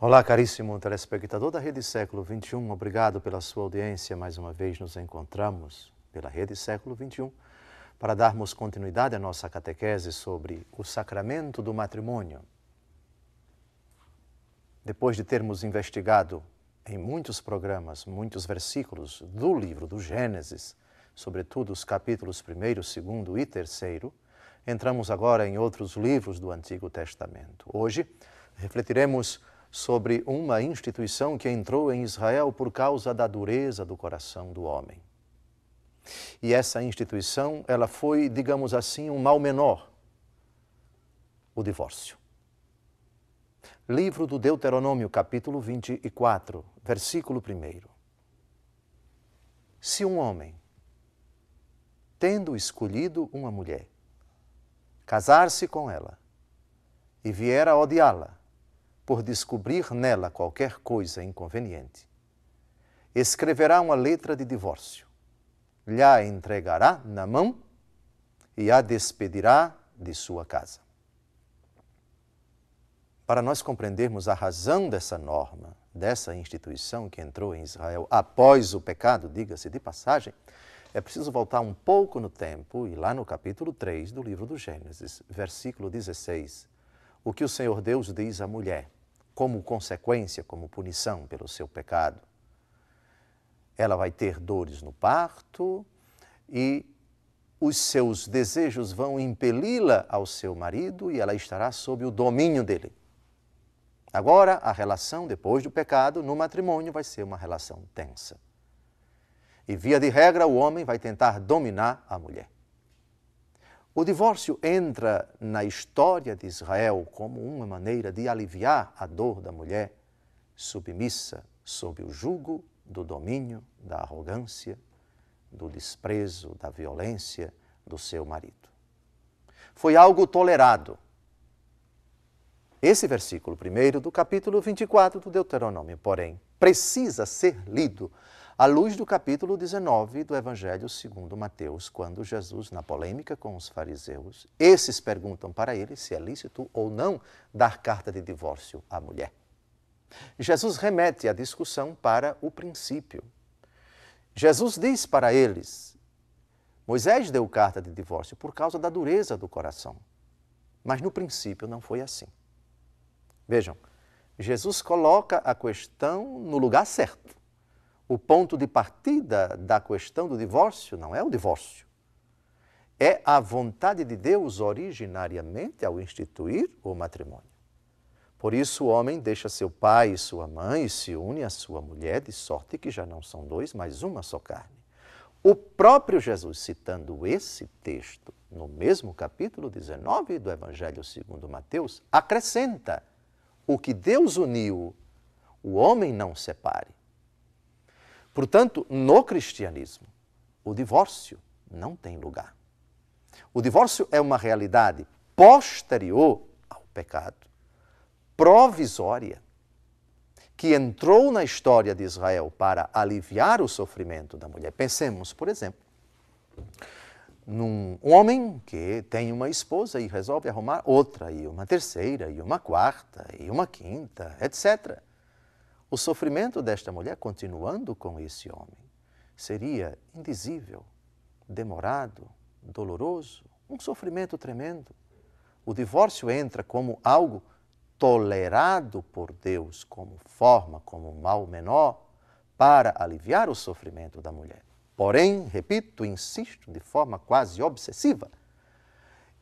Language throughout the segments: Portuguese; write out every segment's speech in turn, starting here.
Olá, caríssimo telespectador da Rede Século XXI, obrigado pela sua audiência. Mais uma vez nos encontramos pela Rede Século XXI para darmos continuidade à nossa catequese sobre o sacramento do matrimônio. Depois de termos investigado em muitos programas, muitos versículos do livro do Gênesis, sobretudo os capítulos 1º, 2º e 3º, entramos agora em outros livros do Antigo Testamento. Hoje refletiremos sobre uma instituição que entrou em Israel por causa da dureza do coração do homem. E essa instituição, ela foi, digamos assim, um mal menor, o divórcio. Livro do Deuteronômio, capítulo 24, versículo 1. Se um homem, tendo escolhido uma mulher, casar-se com ela e vier a odiá-la, por descobrir nela qualquer coisa inconveniente, escreverá uma letra de divórcio, lhe a entregará na mão e a despedirá de sua casa. Para nós compreendermos a razão dessa norma, dessa instituição que entrou em Israel após o pecado, diga-se de passagem, é preciso voltar um pouco no tempo e lá no capítulo 3 do livro do Gênesis, versículo 16, o que o Senhor Deus diz à mulher, como consequência, como punição pelo seu pecado. Ela vai ter dores no parto e os seus desejos vão impeli-la ao seu marido e ela estará sob o domínio dele. Agora, a relação depois do pecado no matrimônio vai ser uma relação tensa. E, via de regra, o homem vai tentar dominar a mulher. O divórcio entra na história de Israel como uma maneira de aliviar a dor da mulher submissa sob o jugo do domínio, da arrogância, do desprezo, da violência do seu marido. Foi algo tolerado. Esse versículo 1 do capítulo 24 do Deuteronômio, porém, precisa ser lido à luz do capítulo 19 do Evangelho segundo Mateus, quando Jesus, na polêmica com os fariseus, esses perguntam para ele se é lícito ou não dar carta de divórcio à mulher. Jesus remete a discussão para o princípio. Jesus diz para eles, Moisés deu carta de divórcio por causa da dureza do coração, mas no princípio não foi assim. Vejam, Jesus coloca a questão no lugar certo. O ponto de partida da questão do divórcio não é o divórcio. É a vontade de Deus originariamente ao instituir o matrimônio. Por isso o homem deixa seu pai e sua mãe e se une à sua mulher, de sorte que já não são dois, mas uma só carne. O próprio Jesus, citando esse texto, no mesmo capítulo 19 do Evangelho segundo Mateus, acrescenta: o que Deus uniu, o homem não separe. Portanto, no cristianismo, o divórcio não tem lugar. O divórcio é uma realidade posterior ao pecado, provisória, que entrou na história de Israel para aliviar o sofrimento da mulher. Pensemos, por exemplo, num homem que tem uma esposa e resolve arrumar outra, e uma terceira, e uma quarta, e uma quinta, etc. O sofrimento desta mulher, continuando com esse homem, seria indizível, demorado, doloroso, um sofrimento tremendo. O divórcio entra como algo tolerado por Deus, como forma, como mal menor, para aliviar o sofrimento da mulher. Porém, repito, insisto, de forma quase obsessiva,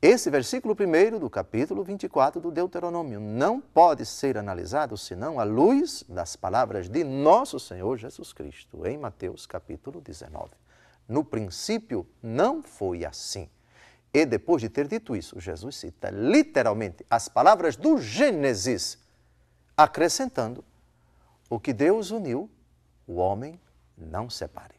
esse versículo 1 do capítulo 24 do Deuteronômio não pode ser analisado senão à luz das palavras de nosso Senhor Jesus Cristo, em Mateus capítulo 19. No princípio não foi assim. E depois de ter dito isso, Jesus cita literalmente as palavras do Gênesis, acrescentando: o que Deus uniu, o homem não separe.